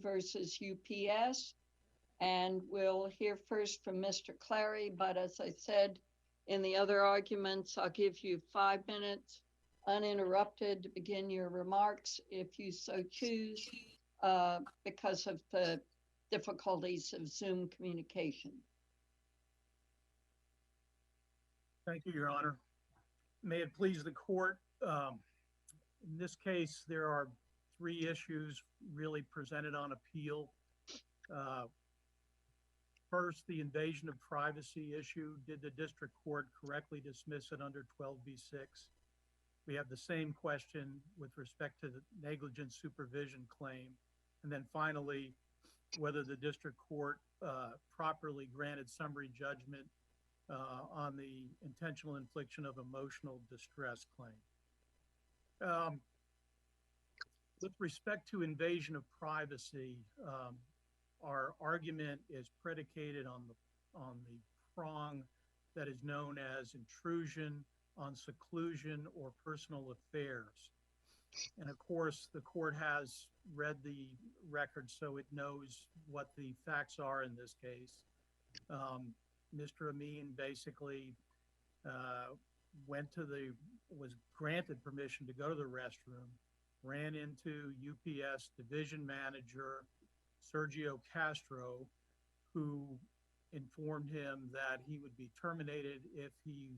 versus UPS. And we'll hear first from Mr. Clary, but as I said in the other arguments, I'll give you 5 minutes uninterrupted to begin your remarks if you so choose, because of the difficulties of Zoom communication. Thank you, Your Honor. May it please the court. In this case, there are three issues really presented on appeal. First, the invasion of privacy issue. Did the district court correctly dismiss it under 12b-6? We have the same question with respect to the negligent supervision claim. And then finally, whether the district court properly granted summary judgment on the intentional infliction of emotional distress claim. With respect to invasion of privacy, our argument is predicated on the prong that is known as intrusion on seclusion or personal affairs. And of course, the court has read the record, so it knows what the facts are in this case. Mr. Amin basically was granted permission to go to the restroom, ran into UPS division manager Sergio Castro, who informed him that he would be terminated if he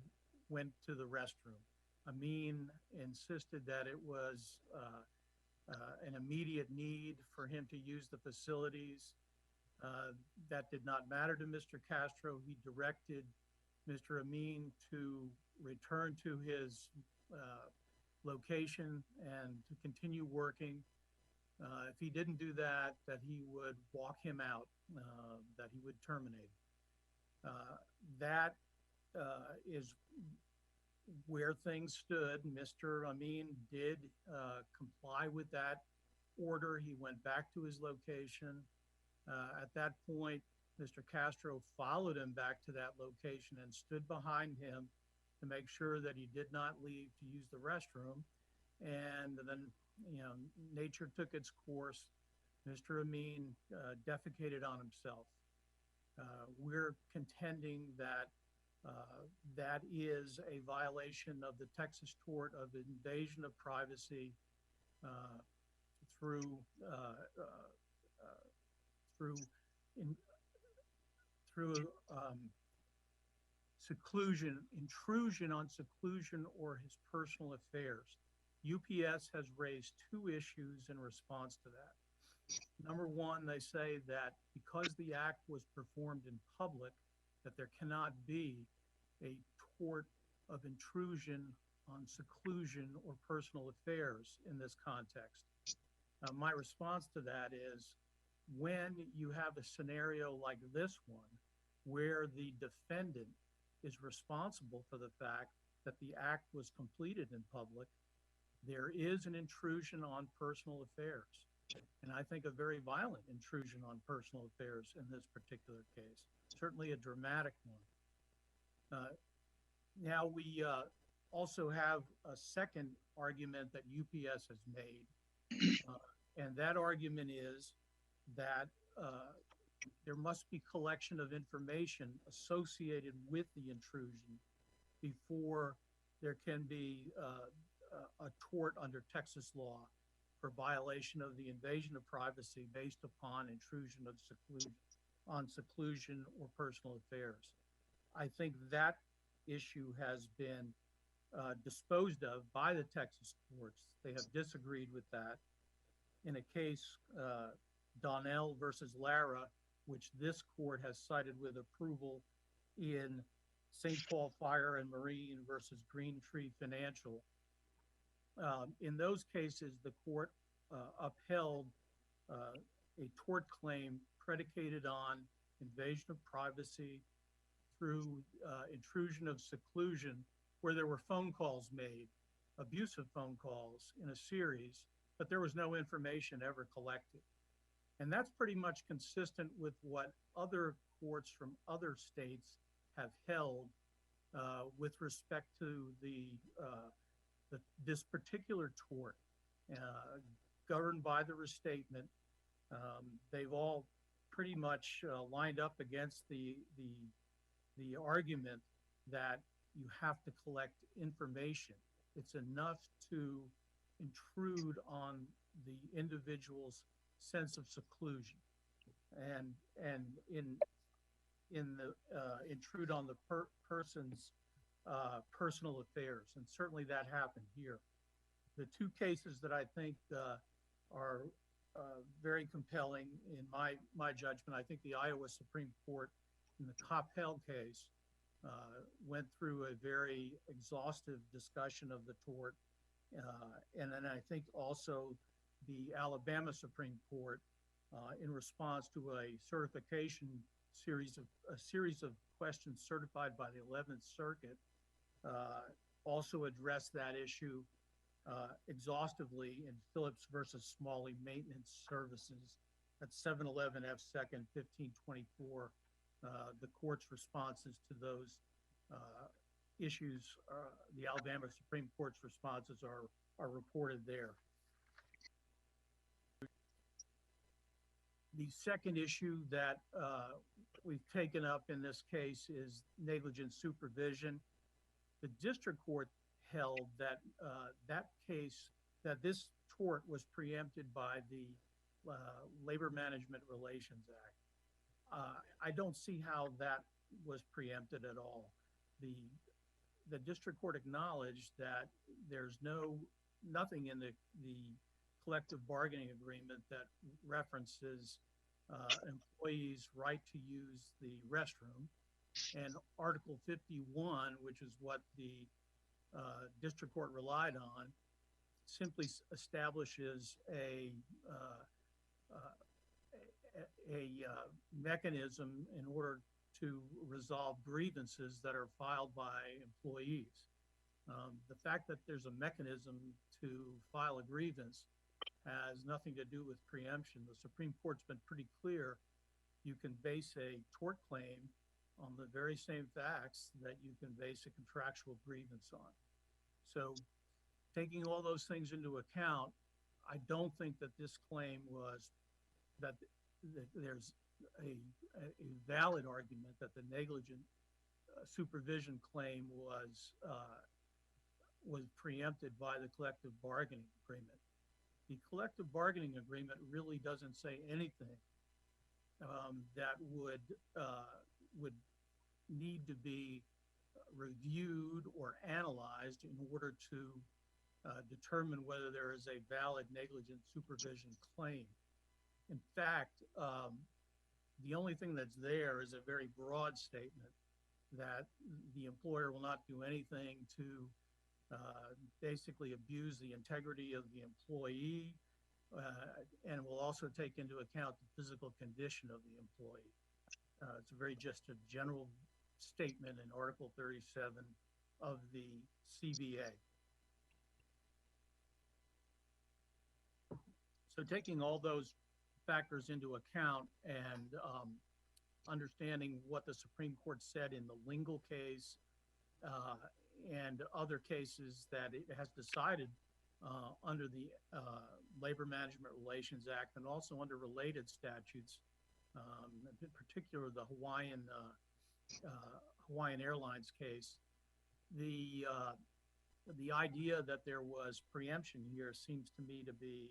went to the restroom. Amin insisted that it was an immediate need for him to use the facilities. That did not matter to Mr. Castro. He directed Mr. Amin to return to his location and to continue working. If he didn't do that, that he would walk him out, that he would terminate. That is where things stood. Mr. Amin did comply with that order. He went back to his location. At that point, Mr. Castro followed him back to that location and stood behind him to make sure that he did not leave to use the restroom. And then, nature took its course. Mr. Amin defecated on himself. We're contending that that is a violation of the Texas tort of invasion of privacy through seclusion, intrusion on seclusion or his personal affairs. UPS has raised two issues in response to that. Number one, they say that because the act was performed in public, that there cannot be a tort of intrusion on seclusion or personal affairs in this context. My response to that is, when you have a scenario like this one, where the defendant is responsible for the fact that the act was completed in public, there is an intrusion on personal affairs. And I think a very violent intrusion on personal affairs in this particular case, certainly a dramatic one. Now we also have a second argument that UPS has made. And that argument is that there must be collection of information associated with the intrusion before there can be a tort under Texas law for violation of the invasion of privacy based upon intrusion of seclusion or personal affairs. I think that issue has been disposed of by the Texas courts. They have disagreed with that. In a case, Donnell versus Lara, which this court has cited with approval in St. Paul Fire and Marine versus Green Tree Financial. In those cases, the court upheld a tort claim predicated on invasion of privacy through intrusion of seclusion, where there were phone calls made, abusive phone calls in a series, but there was no information ever collected. And that's pretty much consistent with what other courts from other states have held with respect to this particular tort governed by the restatement. They've all pretty much lined up against the argument that you have to collect information. It's enough to intrude on the individual's sense of seclusion and intrude on the person's personal affairs, and certainly that happened here. The two cases that I think are very compelling in my judgment, I think the Iowa Supreme Court in the Coppell case went through a very exhaustive discussion of the tort, and then I think also the Alabama Supreme Court, in response to a series of questions certified by the 11th Circuit, also addressed that issue exhaustively in Phillips versus Smalley Maintenance Services at 711 F. 2nd 1524. The court's responses to those issues, the Alabama Supreme Court's responses are reported there. The second issue that we've taken up in this case is negligent supervision. The district court held that that this tort was preempted by the Labor Management Relations Act. I don't see how that was preempted at all. The district court acknowledged that there's nothing in the collective bargaining agreement that references employees' right to use the restroom, and Article 51, which is what the district court relied on, simply establishes a mechanism in order to resolve grievances that are filed by employees. The fact that there's a mechanism to file a grievance has nothing to do with preemption. The Supreme Court's been pretty clear. You can base a tort claim on the very same facts that you can base a contractual grievance on. So taking all those things into account, I don't think that this claim was, that there's a valid argument that the negligent supervision claim was preempted by the collective bargaining agreement. The collective bargaining agreement really doesn't say anything that would need to be reviewed or analyzed in order to determine whether there is a valid negligent supervision claim. In fact, the only thing that's there is a very broad statement that the employer will not do anything to basically abuse the integrity of the employee, and will also take into account the physical condition of the employee. It's just a general statement in Article 37 of the CBA. So taking all those factors into account and understanding what the Supreme Court said in the Lingle case and other cases that it has decided under the Labor Management Relations Act, and also under related statutes, in particular the Hawaiian Airlines case, the idea that there was preemption here seems to me to be,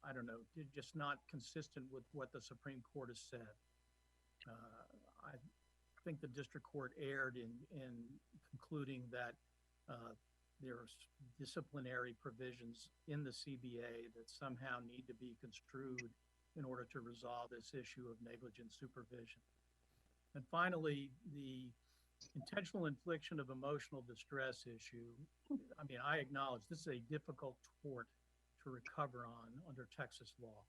I don't know, just not consistent with what the Supreme Court has said. I think the district court erred in concluding that there are disciplinary provisions in the CBA that somehow need to be construed in order to resolve this issue of negligent supervision. And finally, the intentional infliction of emotional distress issue. I mean, I acknowledge this is a difficult tort to recover on under Texas law.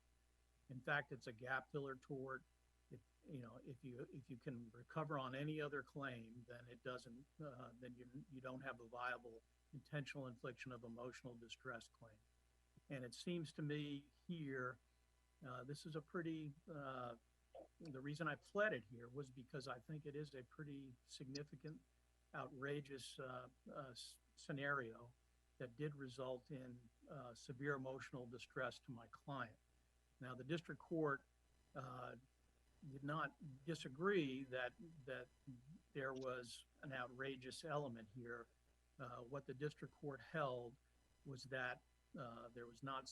In fact, it's a gap filler tort. If you can recover on any other claim, then it doesn't. Then you don't have a viable intentional infliction of emotional distress claim. And it seems to me here, this is a pretty. The reason I pled it here was because I think it is a pretty significant, outrageous scenario that did result in severe emotional distress to my client. Now, the district court did not disagree that there was an outrageous element here. What the district court held was that there was not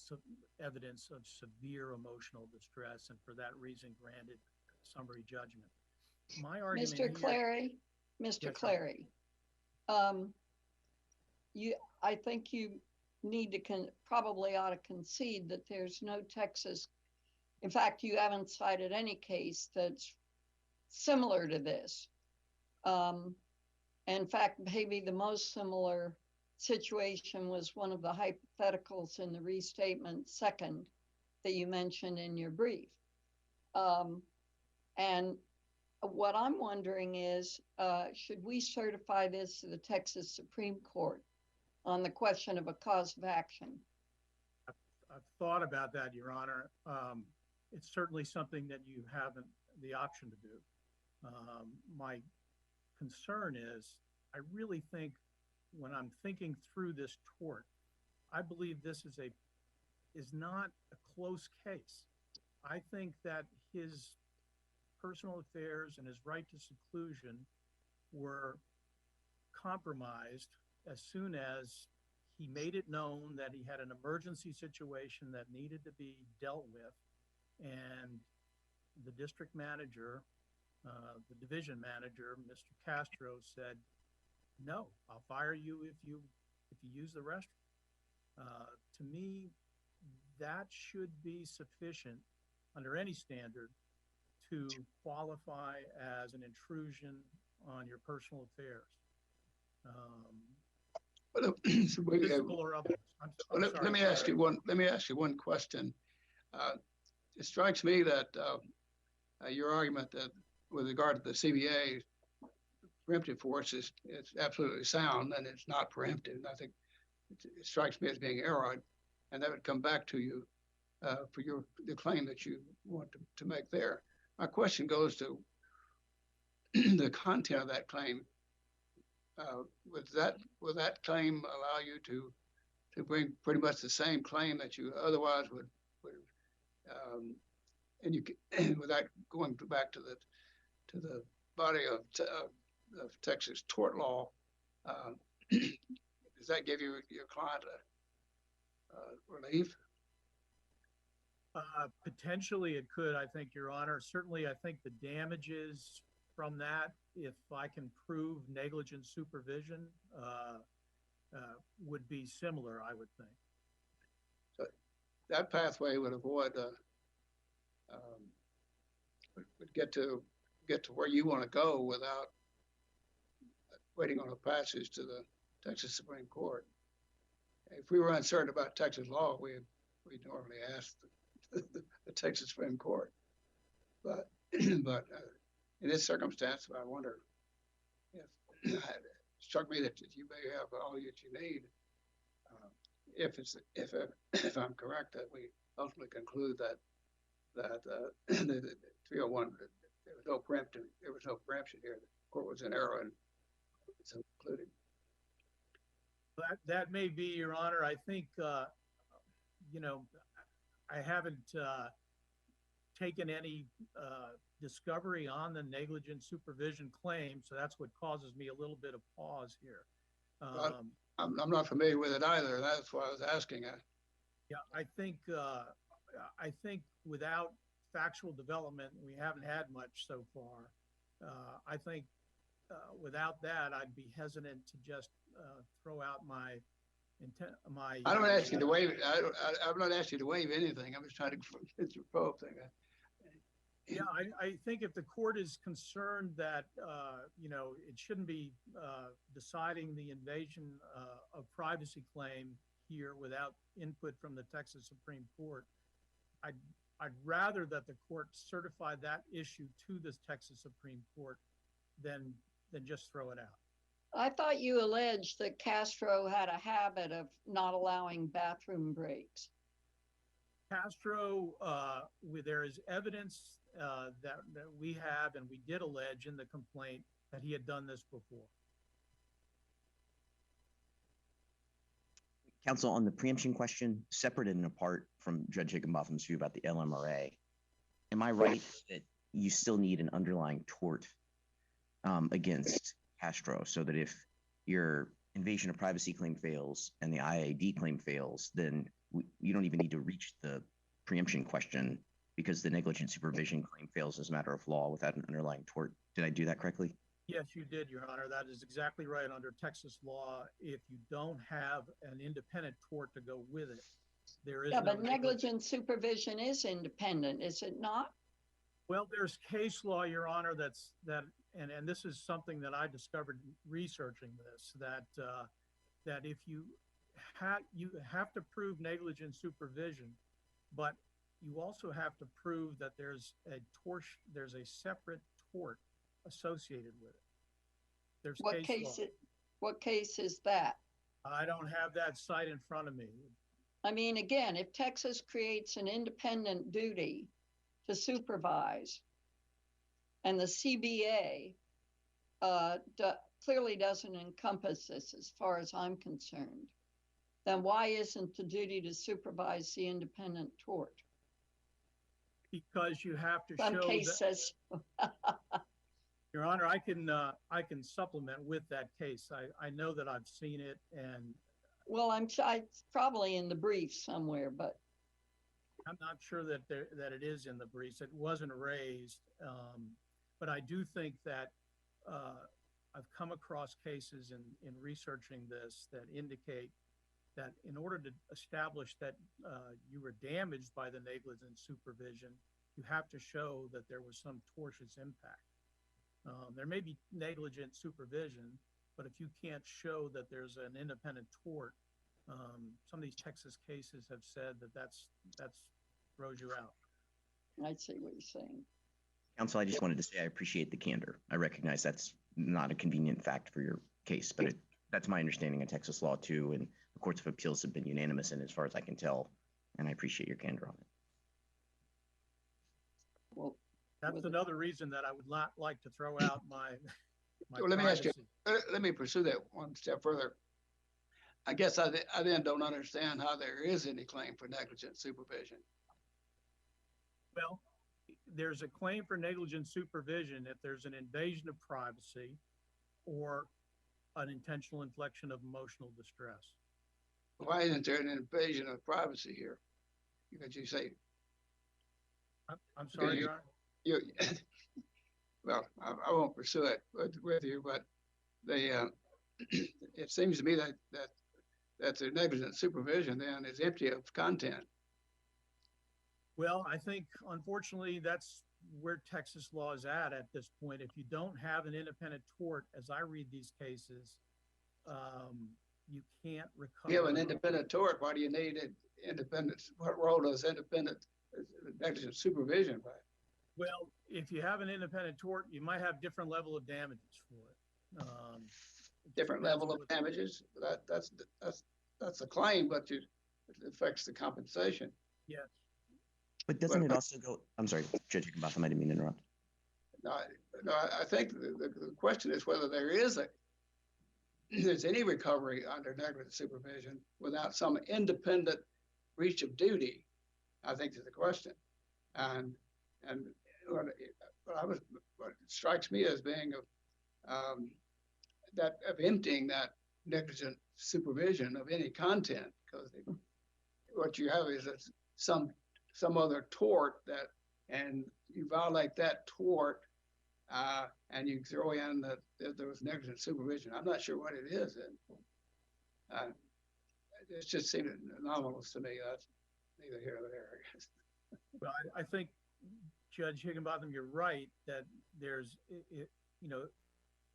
evidence of severe emotional distress, and for that reason granted summary judgment. My argument Mr. Clary, Mr. Yes, Clary, I think you need to probably ought to concede that there's no Texas. In fact, you haven't cited any case that's similar to this. In fact, maybe the most similar situation was one of the hypotheticals in the restatement second that you mentioned in your brief. And what I'm wondering is, should we certify this to the Texas Supreme Court on the question of a cause of action? I've thought about that, Your Honor. It's certainly something that you haven't the option to do. My concern is, I really think when I'm thinking through this tort, I believe this is not a close case. I think that his personal affairs and his right to seclusion were compromised as soon as he made it known that he had an emergency situation that needed to be dealt with, and the district manager, the division manager, Mr. Castro, said, "No, I'll fire you if you use the restroom." To me, that should be sufficient under any standard to qualify as an intrusion on your personal affairs. Physical or otherwise. Let me ask you one question. It strikes me that your argument that with regard to the CBA preemptive force is absolutely sound, and it's not preemptive. And I think it strikes me as being errored, and that would come back to you for the claim that you want to make there. My question goes to the content of that claim. Would that claim allow you to bring pretty much the same claim that you otherwise would and you without going back to the body of Texas tort law? Does that give your client relief? Potentially it could, I think, Your Honor. Certainly, I think the damages from that, if I can prove negligent supervision, would be similar, I would think. So that pathway would avoid, would get to where you want to go without waiting on a passage to the Texas Supreme Court. If we were uncertain about Texas law, we'd normally ask the Texas Supreme Court. But in this circumstance, I wonder if it struck me that you may have all that you need. If I'm correct, that we ultimately conclude that the 301, there was no preemption here. The court was in error, and so concluded. That may be, Your Honor. I think I haven't taken any discovery on the negligent supervision claim, so that's what causes me a little bit of pause here. I'm not familiar with it either. That's why I was asking. Yeah, I think without factual development, we haven't had much so far. I think without that, I'd be hesitant to just throw out my intent. I don't ask you to waive. I'm not asking you to waive anything. I'm just trying to get your probe thing. Yeah, I think if the court is concerned that it shouldn't be deciding the invasion of privacy claim here without input from the Texas Supreme Court, I'd rather that the court certify that issue to the Texas Supreme Court than just throw it out. I thought you alleged that Castro had a habit of not allowing bathroom breaks. Castro, there is evidence that we have, and we did allege in the complaint, that he had done this before. Counsel, on the preemption question, separate and apart from Judge Higginbotham's view about the LMRA, am I right that you still need an underlying tort against Castro, so that if your invasion of privacy claim fails and the IAD claim fails, then you don't even need to reach the preemption question because the negligent supervision claim fails as a matter of law without an underlying tort? Did I do that correctly? Yes, you did, Your Honor. That is exactly right. Under Texas law, if you don't have an independent tort to go with it, there is Yeah, no but negligent supervision is independent, is it not? Well, there's case law, Your Honor, and this is something that I discovered researching this, that if you have to prove negligent supervision, but you also have to prove that there's a separate tort associated with it. There's What case is that? I don't have that cite in front of me. I mean, again, if Texas creates an independent duty to supervise, and the CBA clearly doesn't encompass this as far as I'm concerned, then why isn't the duty to supervise the independent tort? Because you have to Some show case says. Your Honor, I can supplement with that case. I know that I've seen it, and Well, it's probably in the brief somewhere, but I'm not sure that it is in the briefs. It wasn't raised, but I do think that I've come across cases in researching this that indicate that in order to establish that you were damaged by the negligent supervision, you have to show that there was some tortious impact. There may be negligent supervision, but if you can't show that there's an independent tort, some of these Texas cases have said that that's throws you out. I see what you're saying. Counsel, I just wanted to say I appreciate the candor. I recognize that's not a convenient fact for your case, but that's my understanding of Texas law too, and the courts of appeals have been unanimous in as far as I can tell, and I appreciate your candor on it. Well, That's another reason that I would not like to throw out my Well, let me ask you, privacy. let me pursue that one step further. I guess I then don't understand how there is any claim for negligent supervision. Well, there's a claim for negligent supervision if there's an invasion of privacy or an intentional infliction of emotional distress. Why isn't there an invasion of privacy here? Because you say, I'm sorry, Your Honor. you, well, I won't pursue it with you, but it seems to me that the negligent supervision then is empty of content. Well, I think unfortunately that's where Texas law is at this point. If you don't have an independent tort, as I read these cases, you can't recover. You have an independent tort. Why do you need an independent? What role does independent negligent supervision play? Well, if you have an independent tort, you might have different level of damages for it. Different level of damages. That's a claim, but it affects the compensation. Yes. But doesn't it also go? I'm sorry, Judge Higginbotham, I didn't mean to interrupt. No, I think the question is whether there's any recovery under negligent supervision without some independent breach of duty. I think is the question, and what strikes me as being of emptying that negligent supervision of any content, because what you have is some other tort and you violate that tort, and you throw in that there was negligent supervision. I'm not sure what it is, and it just seemed anomalous to me. That's neither here nor there, I guess. Well, I think, Judge Higginbotham, you're right that there's,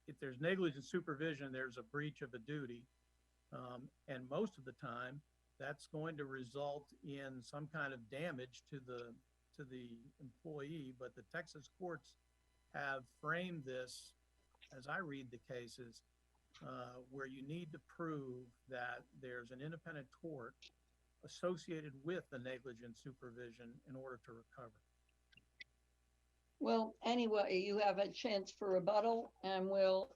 if there's negligent supervision, there's a breach of a duty, and most of the time, that's going to result in some kind of damage to the employee. But the Texas courts have framed this, as I read the cases, where you need to prove that there's an independent tort associated with the negligent supervision in order to recover. Well, anyway, you have a chance for rebuttal, and we'll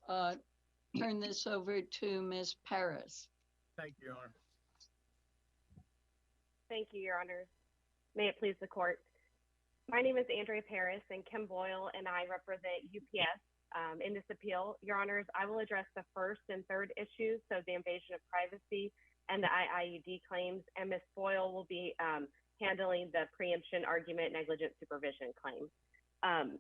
turn this over to Ms. Paris. Thank you, Your Honor. Thank you, Your Honors. May it please the court. My name is Andrea Paris, and Kim Boyle and I represent UPS in this appeal. Your Honors, I will address the first and third issues, so the invasion of privacy and the IIUD claims, and Ms. Boyle will be handling the preemption argument negligent supervision claim.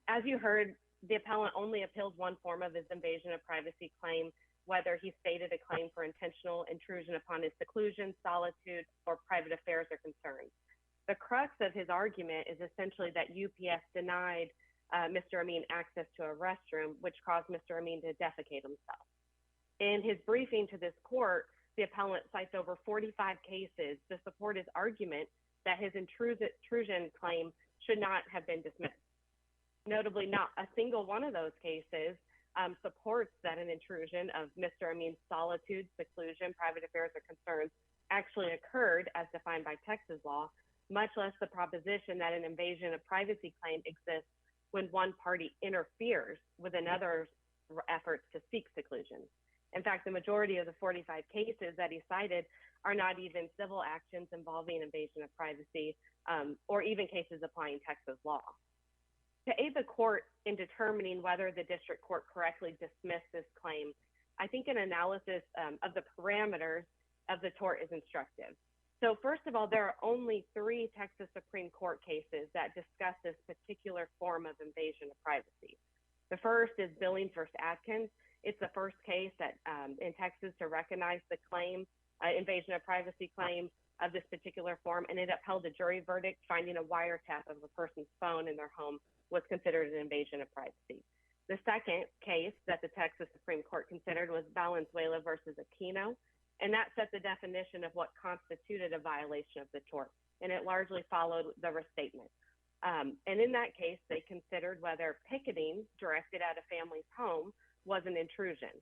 As you heard, the appellant only appealed one form of his invasion of privacy claim, whether he stated a claim for intentional intrusion upon his seclusion, solitude, or private affairs are concerned. The crux of his argument is essentially that UPS denied Mr. Amin access to a restroom, which caused Mr. Amin to defecate himself. In his briefing to this court, the appellant cites over 45 cases to support his argument that his intrusion claim should not have been dismissed. Notably, not a single one of those cases supports that an intrusion of Mr. Amin's solitude, seclusion, private affairs, or concerns actually occurred as defined by Texas law, much less the proposition that an invasion of privacy claim exists when one party interferes with another's efforts to seek seclusion. In fact, the majority of the 45 cases that he cited are not even civil actions involving invasion of privacy or even cases applying Texas law. To aid the court in determining whether the district court correctly dismissed this claim, I think an analysis of the parameters of the tort is instructive. So first of all, there are only 3 Texas Supreme Court cases that discuss this particular form of invasion of privacy. The first is Billings versus Atkins. It's the first case that in Texas to recognize the claim, invasion of privacy claim of this particular form, and it upheld a jury verdict finding a wiretap of a person's phone in their home was considered an invasion of privacy. The second case that the Texas Supreme Court considered was Valenzuela versus Aquino, and that set the definition of what constituted a violation of the tort, and it largely followed the restatement. And in that case, they considered whether picketing directed at a family's home was an intrusion.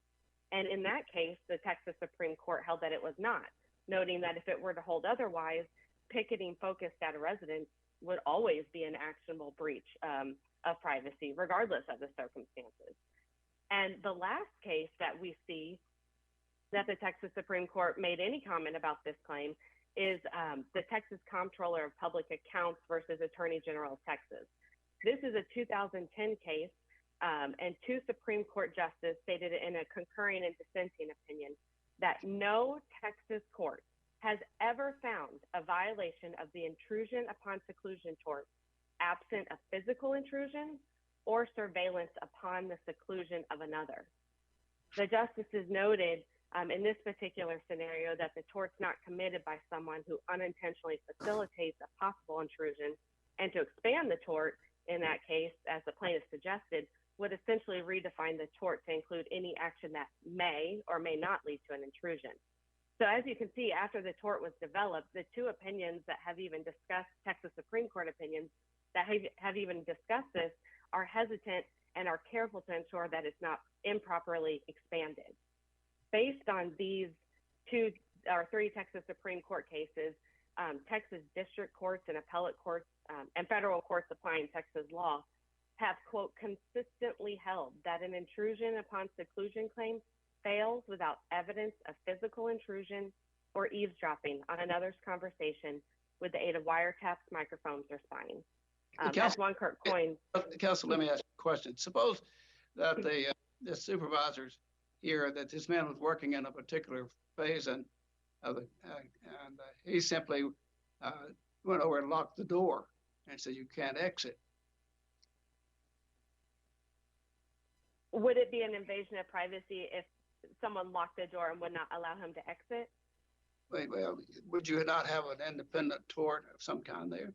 And in that case, the Texas Supreme Court held that it was not, noting that if it were to hold otherwise, picketing focused at a residence would always be an actionable breach of privacy, regardless of the circumstances. And the last case that we see that the Texas Supreme Court made any comment about this claim is the Texas Comptroller of Public Accounts versus Attorney General of Texas. This is a 2010 case, and 2 Supreme Court justices stated in a concurring and dissenting opinion that no Texas court has ever found a violation of the intrusion upon seclusion tort absent a physical intrusion or surveillance upon the seclusion of another. The justices noted in this particular scenario that the tort's not committed by someone who unintentionally facilitates a possible intrusion, and to expand the tort in that case, as the plaintiff suggested, would essentially redefine the tort to include any action that may or may not lead to an intrusion. So as you can see, after the tort was developed, the 2 opinions that have even discussed, Texas Supreme Court opinions that have even discussed this, are hesitant and are careful to ensure that it's not improperly expanded. Based on these 2 or 3 Texas Supreme Court cases, Texas district courts and appellate courts and federal courts applying Texas law have, quote, consistently held that an intrusion upon seclusion claim fails without evidence of physical intrusion or eavesdropping on another's conversation with the aid of wiretaps, microphones, or spying. As one Kirk coined. Counsel, let me ask you a question. Suppose that the supervisors here, that this man was working in a particular phase and he simply went over and locked the door and said, "You can't exit." Would it be an invasion of privacy if someone locked the door and would not allow him to exit? Well, would you not have an independent tort of some kind there?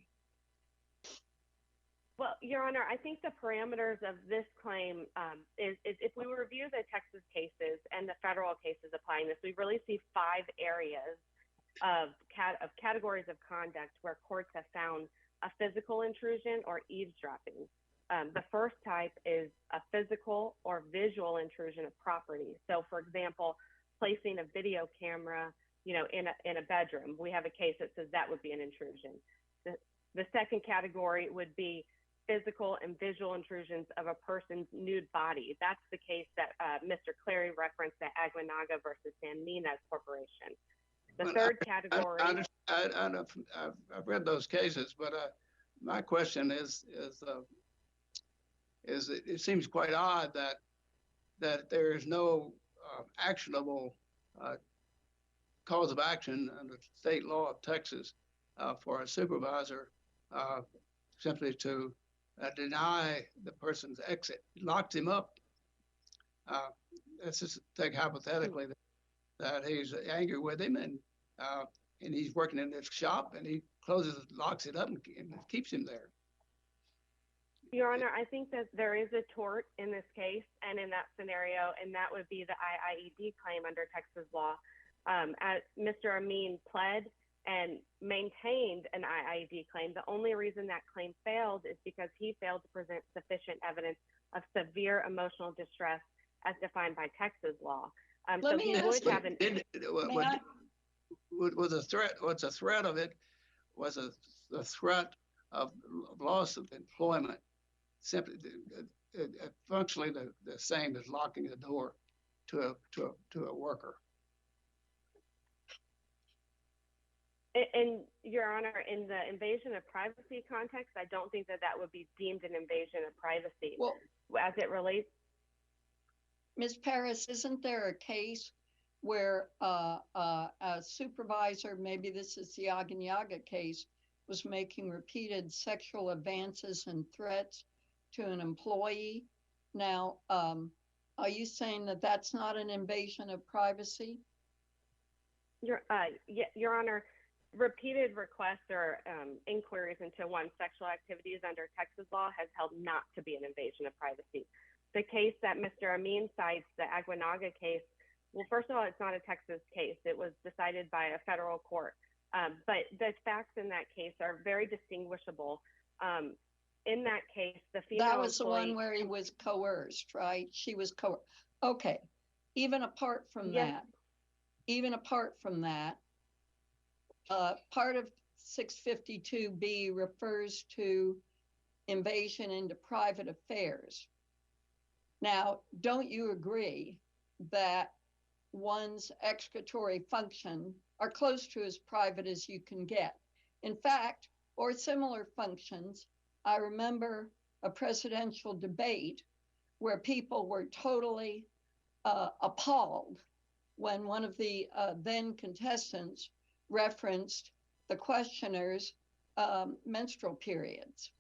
Well, Your Honor, I think the parameters of this claim is if we review the Texas cases and the federal cases applying this, we really see 5 areas of categories of conduct where courts have found a physical intrusion or eavesdropping. The first type is a physical or visual intrusion of property. So, for example, placing a video camera, in a bedroom. We have a case that says that would be an intrusion. The second category would be physical and visual intrusions of a person's nude body. That's the case that Mr. Clary referenced at Aguinaga versus San Minas Corporation. The third category. I've read those cases, but my question is it seems quite odd that there is no actionable cause of action under state law of Texas for a supervisor simply to deny the person's exit, locks him up. Let's just take hypothetically that he's angry with him and he's working in this shop and he locks it up and keeps him there. Your Honor, I think that there is a tort in this case and in that scenario, and that would be the IIED claim under Texas law. As Mr. Amin pled and maintained an IIED claim, the only reason that claim failed is because he failed to present sufficient evidence of severe emotional distress as defined by Texas law. So he would have an. Was a threat? What's a threat of it? Was a threat of loss of employment? Simply, functionally the same as locking the door to a worker. And Your Honor, in the invasion of privacy context, I don't think that would be deemed an invasion of privacy. Well, as it relates. Ms. Paris, isn't there a case where a supervisor, maybe this is the Aganyaga case, was making repeated sexual advances and threats to an employee? Now, are you saying that that's not an invasion of privacy? Your Honor, repeated requests or inquiries into one's sexual activities under Texas law has held not to be an invasion of privacy. The case that Mr. Amin cites, the Aguanaga case, well, first of all, it's not a Texas case. It was decided by a federal court. But the facts in that case are very distinguishable. In that case, the female that was employee, the one where he was coerced, right? She was coerced. Okay. Even apart from yes. that, part of 652B refers to invasion into private affairs. Now, don't you agree that one's excretory function are close to as private as you can get? In fact, or similar functions, I remember a presidential debate where people were totally appalled when one of the then contestants referenced the questioner's menstrual periods,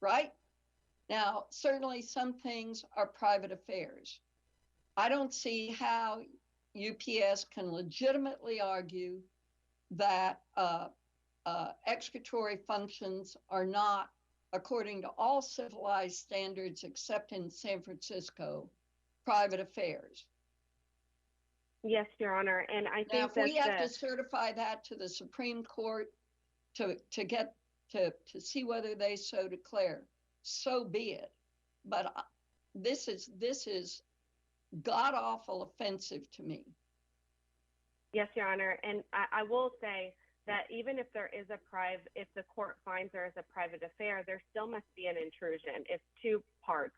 right? Now, certainly some things are private affairs. I don't see how UPS can legitimately argue that excretory functions are not, according to all civilized standards except in San Francisco, private affairs. Yes, Your Honor, and I think now, if we have to certify that to the Supreme Court to see whether they so declare, so be it. But this is god-awful offensive to me. Yes, Your Honor, and I will say that even if there is if the court finds there is a private affair, there still must be an intrusion. It's two parts.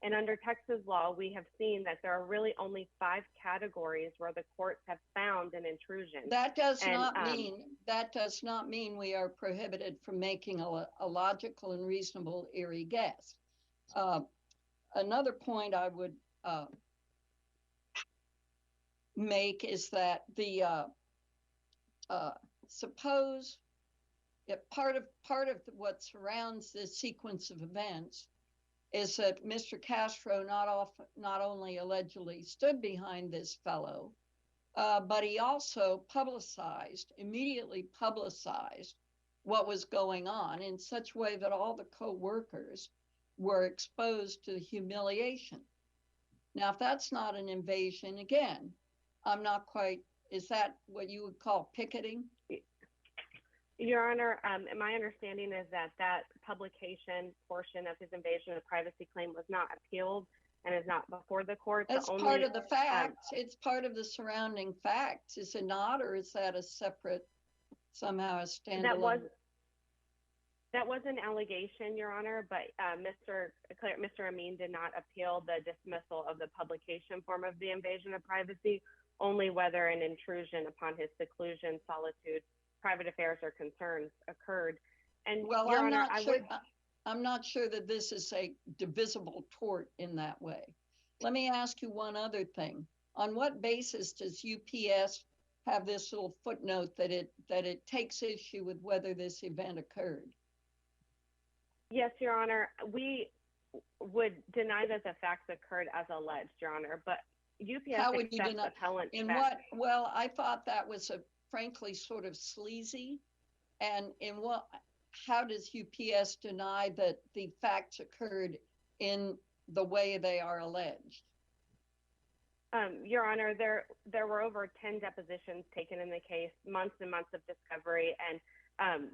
And under Texas law, we have seen that there are really only 5 categories where the courts have found an intrusion. That does not mean we are prohibited from making a logical and reasonable eerie guess. Another point I would make is that suppose if part of what surrounds this sequence of events is that Mr. Castro not only allegedly stood behind this fellow, but he also immediately publicized what was going on in such a way that all the co-workers were exposed to the humiliation. Now, if that's not an invasion, again, is that what you would call picketing? Your Honor, my understanding is that publication portion of his invasion of privacy claim was not appealed and is not before the court. That's part of the facts. It's part of the surrounding facts, is it not? Or is that a separate, somehow a standalone? That was an allegation, Your Honor, but Mr. Amin did not appeal the dismissal of the publication form of the invasion of privacy, only whether an intrusion upon his seclusion, solitude, private affairs or concerns occurred. And Well, Your I'm Honor, not sure, I'm not sure that this is a divisible tort in that way. Let me ask you one other thing. On what basis does UPS have this little footnote that it takes issue with whether this event occurred? Yes, Your Honor, we would deny that the facts occurred as alleged, Your Honor, but UPS How would you accepts deny? appellant's In facts. what? Well, I thought that was a frankly sort of sleazy. And in what? How does UPS deny that the facts occurred in the way they are alleged? Your Honor, there were over 10 depositions taken in the case, months and months of discovery, and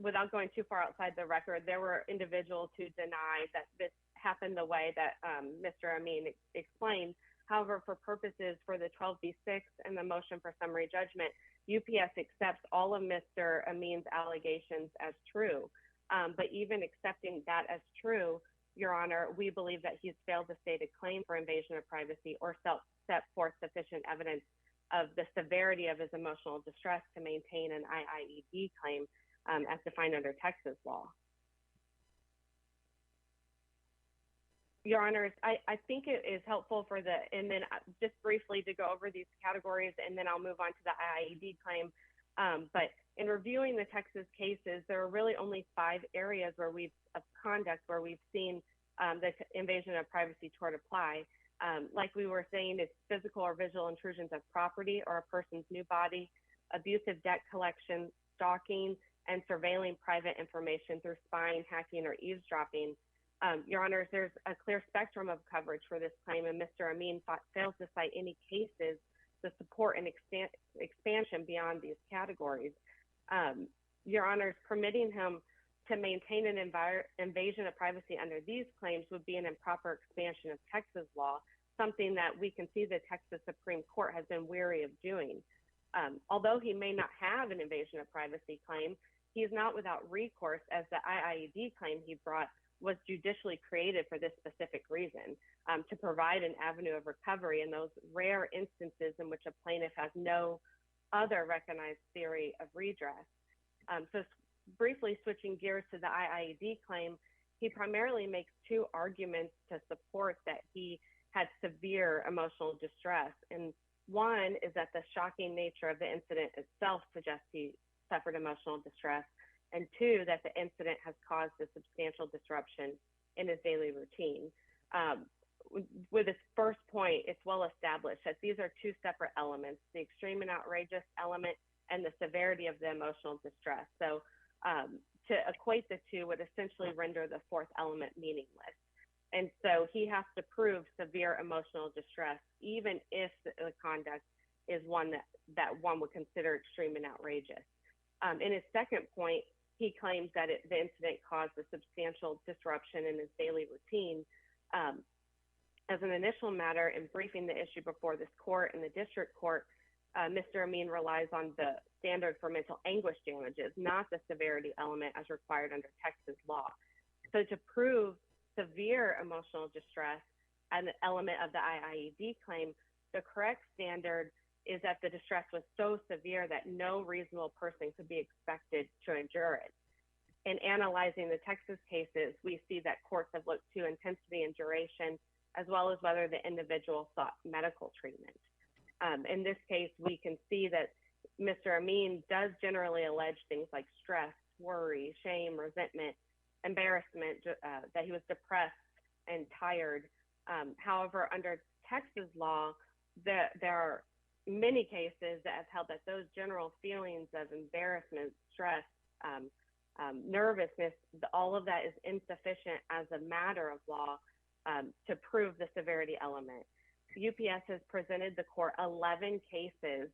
without going too far outside the record, there were individuals who deny that this happened the way that Mr. Amin explained. However, for purposes for the 12B6 and the motion for summary judgment, UPS accepts all of Mr. Amin's allegations as true. But even accepting that as true, Your Honor, we believe that he's failed to state a claim for invasion of privacy or set forth sufficient evidence of the severity of his emotional distress to maintain an IIED claim as defined under Texas law. Your Honors, I think it is helpful and then just briefly to go over these categories, and then I'll move on to the IIED claim. But in reviewing the Texas cases, there are really only 5 areas of conduct where we've seen the invasion of privacy tort apply. Like we were saying, it's physical or visual intrusions of property or a person's new body, abusive debt collection, stalking, and surveilling private information through spying, hacking, or eavesdropping. Your Honors, there's a clear spectrum of coverage for this claim, and Mr. Amin fails to cite any cases to support an expansion beyond these categories. Your Honors, permitting him to maintain an invasion of privacy under these claims would be an improper expansion of Texas law, something that we can see the Texas Supreme Court has been wary of doing. Although he may not have an invasion of privacy claim, he is not without recourse, as the IIED claim he brought was judicially created for this specific reason, to provide an avenue of recovery in those rare instances in which a plaintiff has no other recognized theory of redress. So briefly switching gears to the IIED claim, he primarily makes 2 arguments to support that he had severe emotional distress. And one is that the shocking nature of the incident itself suggests he suffered emotional distress. And 2, that the incident has caused a substantial disruption in his daily routine. With this first point, it's well established that these are 2 separate elements, the extreme and outrageous element and the severity of the emotional distress. So to equate the 2 would essentially render the 4th element meaningless. And so he has to prove severe emotional distress, even if the conduct is one that one would consider extreme and outrageous. In his second point, he claims that the incident caused a substantial disruption in his daily routine. As an initial matter, in briefing the issue before this court and the district court, Mr. Amin relies on the standard for mental anguish damages, not the severity element as required under Texas law. So to prove severe emotional distress, an element of the IIED claim, the correct standard is that the distress was so severe that no reasonable person could be expected to endure it. In analyzing the Texas cases, we see that courts have looked to intensity and duration, as well as whether the individual sought medical treatment. In this case, we can see that Mr. Amin does generally allege things like stress, worry, shame, resentment, embarrassment, that he was depressed and tired. However, under Texas law, there are many cases that have held that those general feelings of embarrassment, stress, nervousness, all of that is insufficient as a matter of law to prove the severity element. UPS has presented the court 11 cases,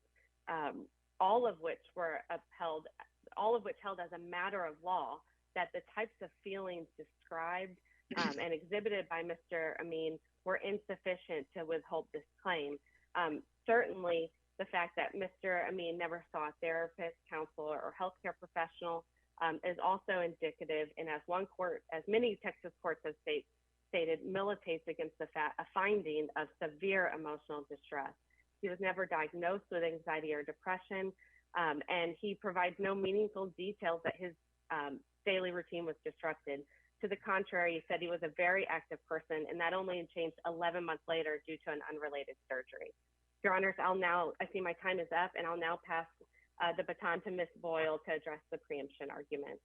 all of which held as a matter of law that the types of feelings described and exhibited by Mr. Amin were insufficient to withhold this claim. Certainly, the fact that Mr. Amin never saw a therapist, counselor, or healthcare professional is also indicative, and as many Texas courts have stated, militates against a finding of severe emotional distress. He was never diagnosed with anxiety or depression. and he provides no meaningful details that his daily routine was disrupted. To the contrary, he said he was a very active person, and that only changed 11 months later due to an unrelated surgery. Your Honors, I see my time is up, and I'll now pass the baton to Ms. Boyle to address the preemption argument.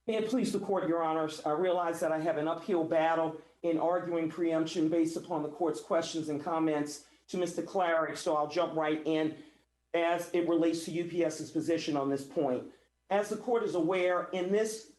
May it please the court, Your Honors, I realize that I have an uphill battle in arguing preemption based upon the court's questions and comments to Mr. Clary, so I'll jump right in as it relates to UPS's position on this point. As the court is aware, in this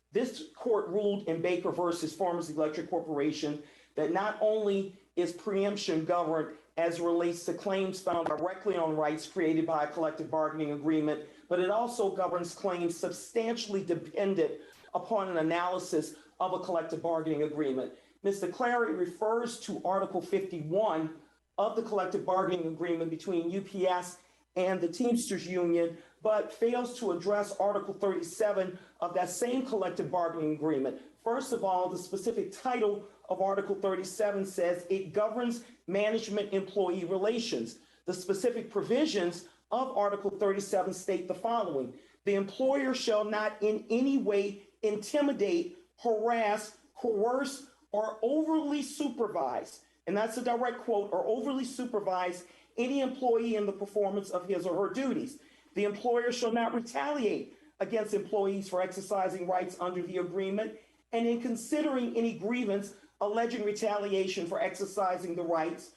court ruled in Baker versus Farmers Electric Corporation that not only is preemption governed as it relates to claims found directly on rights created by a collective bargaining agreement, but it also governs claims substantially dependent upon an analysis of a collective bargaining agreement. Mr. Clary refers to Article 51 of the collective bargaining agreement between UPS and the Teamsters Union, but fails to address Article 37 of that same collective bargaining agreement. First of all, the specific title of Article 37 says it governs management-employee relations. The specific provisions of Article 37 state the following: the employer shall not in any way intimidate, harass, coerce, or overly supervise, and that's a direct quote, or overly supervise any employee in the performance of his or her duties. The employer shall not retaliate against employees for exercising rights under the agreement, and in considering any grievance alleging retaliation for exercising the rights,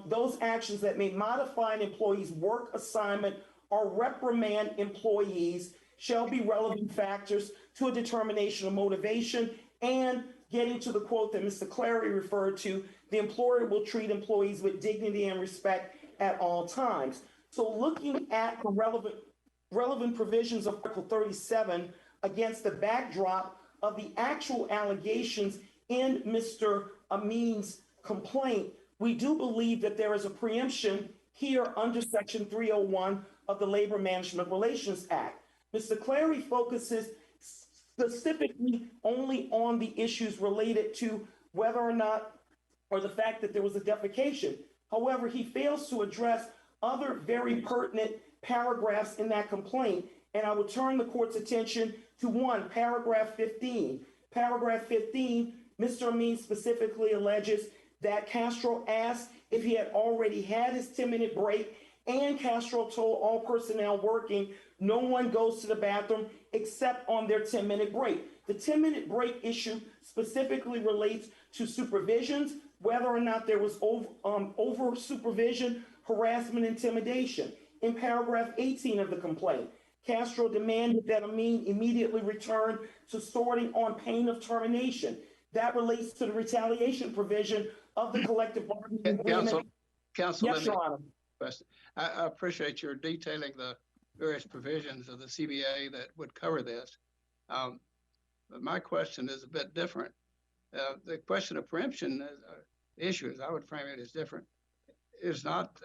those actions that may modify an employee's work assignment or reprimand employees shall be relevant factors to a determination of motivation. And getting to the quote that Mr. Clary referred to, the employer will treat employees with dignity and respect at all times. So looking at the relevant provisions of Article 37 against the backdrop of the actual allegations in Mr. Amin's complaint, we do believe that there is a preemption here under Section 301 of the Labor Management Relations Act. Mr. Clary focuses specifically only on the issues related to whether or not, or the fact that there was a defecation. However, he fails to address other very pertinent paragraphs in that complaint, and I will turn the court's attention to one, paragraph 15. Paragraph 15, Mr. Amin specifically alleges that Castro asked if he had already had his 10-minute break, and Castro told all personnel working no one goes to the bathroom except on their 10-minute break. The 10-minute break issue specifically relates to supervisions, whether or not there was over supervision, harassment, intimidation. In paragraph 18 of the complaint, Castro demanded that Amin immediately return to sorting on pain of termination. That relates to the retaliation provision of the collective bargaining agreement. Counsel, yes, Your Honor. I appreciate your detailing the various provisions of the CBA that would cover this. But my question is a bit different. The question of preemption issues, I would frame it as different, is not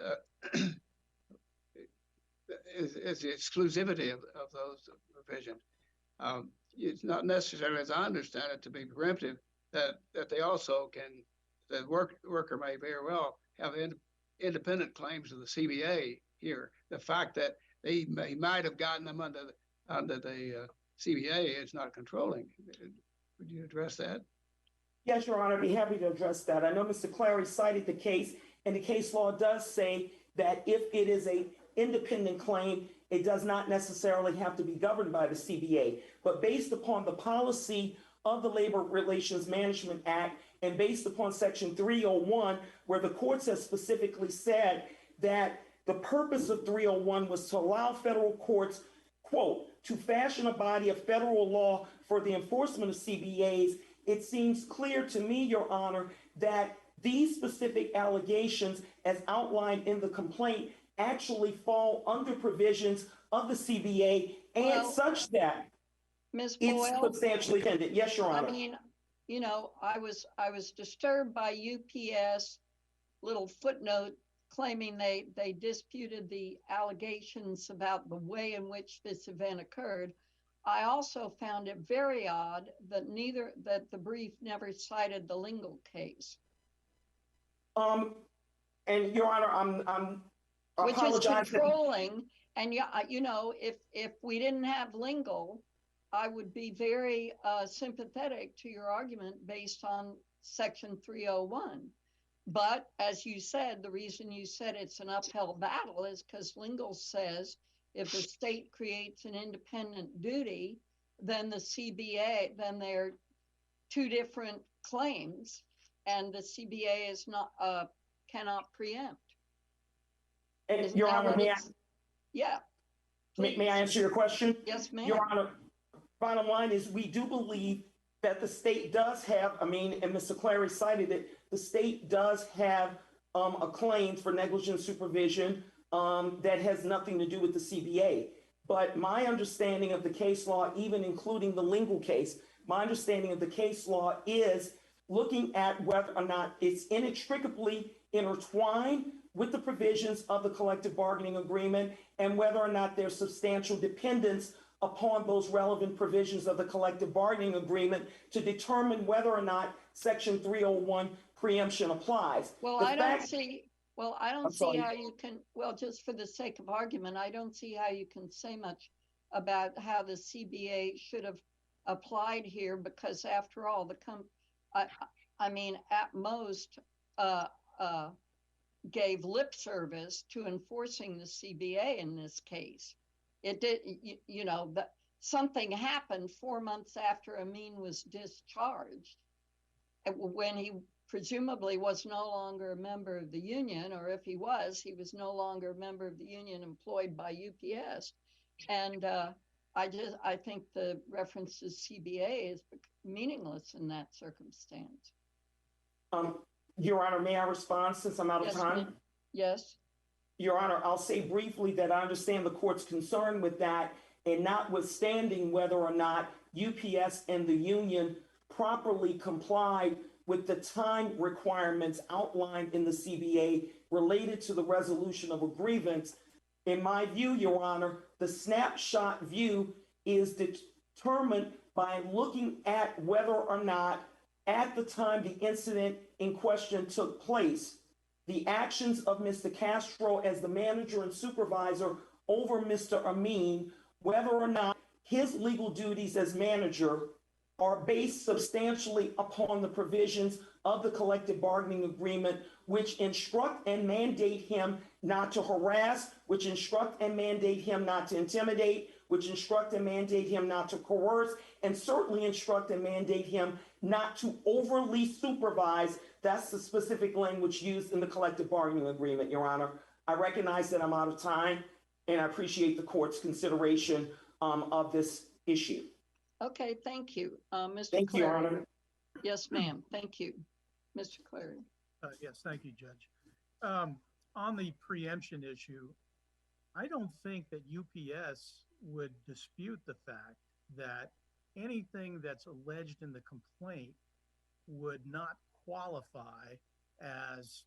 is the exclusivity of those provisions. It's not necessarily, as I understand it, to be preemptive, that they also can, the worker may very well have independent claims of the CBA here. The fact that he might have gotten them under the CBA is not controlling. Would you address that? Yes, Your Honor, I'd be happy to address that. I know Mr. Clary cited the case, and the case law does say that if it is an independent claim, it does not necessarily have to be governed by the CBA. But based upon the policy of the Labor Relations Management Act, and based upon Section 301, where the courts have specifically said that the purpose of 301 was to allow federal courts, quote, to fashion a body of federal law for the enforcement of CBAs, it seems clear to me, Your Honor, that these specific allegations, as outlined in the complaint, actually fall under provisions of the CBA, and such that Ms. it's Boyle, substantially ended. Yes, Your Honor. I mean, you know, I was disturbed by UPS little footnote claiming they disputed the allegations about the way in which this event occurred. I also found it very odd that the brief never cited the Lingle case. And Your Honor, which is apologize. controlling. And yeah, you know, if we didn't have lingo, I would be very sympathetic to your argument based on Section 301. But as you said, the reason you said it's an uphill battle is because lingo says if the state creates an independent duty, then the CBA, then they're two different claims, and the CBA is not cannot preempt. And Isn't Your that Honor, what may I, it's? Yeah. may I answer your question? Yes, ma'am. Your Honor, bottom line is we do believe that the state does have, I mean, and Mr. Clary cited it, the state does have a claim for negligent supervision that has nothing to do with the CBA. But my understanding of the case law, even including the lingo case, my understanding of the case law is looking at whether or not it's inextricably intertwined with the provisions of the collective bargaining agreement and whether or not there's substantial dependence upon those relevant provisions of the collective bargaining agreement to determine whether or not Section 301 preemption applies. Well, I don't see how you can, well, just for the sake of argument, I don't see how you can say much about how the CBA should have applied here, because after all, I mean, at most, gave lip service to enforcing the CBA in this case. It did, you know, that something happened 4 months after Amin was discharged, when he presumably was no longer a member of the union, or if he was no longer a member of the union employed by UPS. And I think the reference to CBA is meaningless in that circumstance. Your Honor, may I respond since I'm out of time? Yes. Your Honor, I'll say briefly that I understand the court's concern with that, and notwithstanding whether or not UPS and the union properly complied with the time requirements outlined in the CBA related to the resolution of a grievance, in my view, Your Honor, the snapshot view is determined by looking at whether or not at the time the incident in question took place, the actions of Mr. Castro as the manager and supervisor over Mr. Amin, whether or not his legal duties as manager are based substantially upon the provisions of the collective bargaining agreement, which instruct and mandate him not to harass, which instruct and mandate him not to intimidate, which instruct and mandate him not to coerce, and certainly instruct and mandate him not to overly supervise. That's the specific language used in the collective bargaining agreement, Your Honor. I recognize that I'm out of time, and I appreciate the court's consideration of this issue. Okay, thank you, Mr. Thank you, Your Clary. Honor. Yes, ma'am. Thank you, Mr. Clary. Yes, thank you, Judge. On the preemption issue, I don't think that UPS would dispute the fact that anything that's alleged in the complaint would not qualify as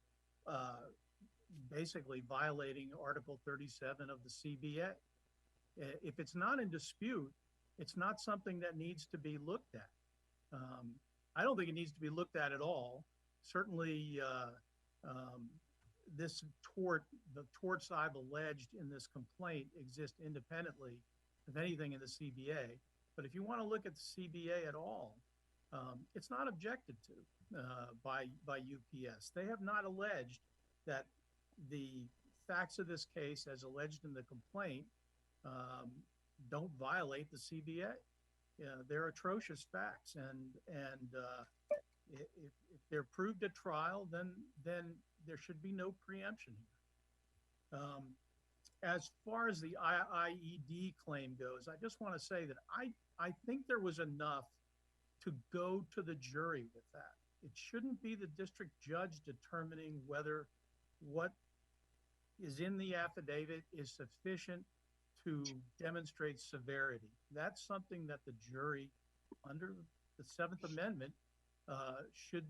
basically violating Article 37 of the CBA. If it's not in dispute, it's not something that needs to be looked at. I don't think it needs to be looked at all. Certainly, the torts I've alleged in this complaint exist independently of anything in the CBA. But if you want to look at the CBA at all, it's not objected to by UPS. They have not alleged that the facts of this case, as alleged in the complaint, don't violate the CBA. They're atrocious facts, and if they're proved at trial, then there should be no preemption here. As far as the IED claim goes, I just want to say that I think there was enough to go to the jury with that. It shouldn't be the district judge determining whether what is in the affidavit is sufficient to demonstrate severity. That's something that the jury, under the Seventh Amendment, should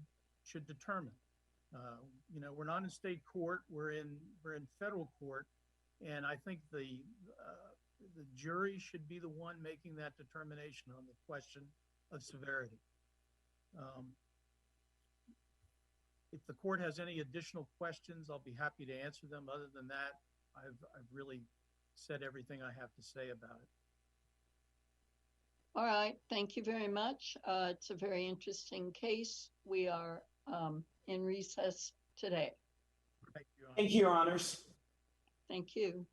determine. You know, we're not in state court; we're in federal court, and I think the jury should be the one making that determination on the question of severity. If the court has any additional questions, I'll be happy to answer them. Other than that, I've really said everything I have to say about it. All right, thank you very much. It's a very interesting case. We are in recess today. Thank you, Your Honor. Thank you, Your Honors. Thank you.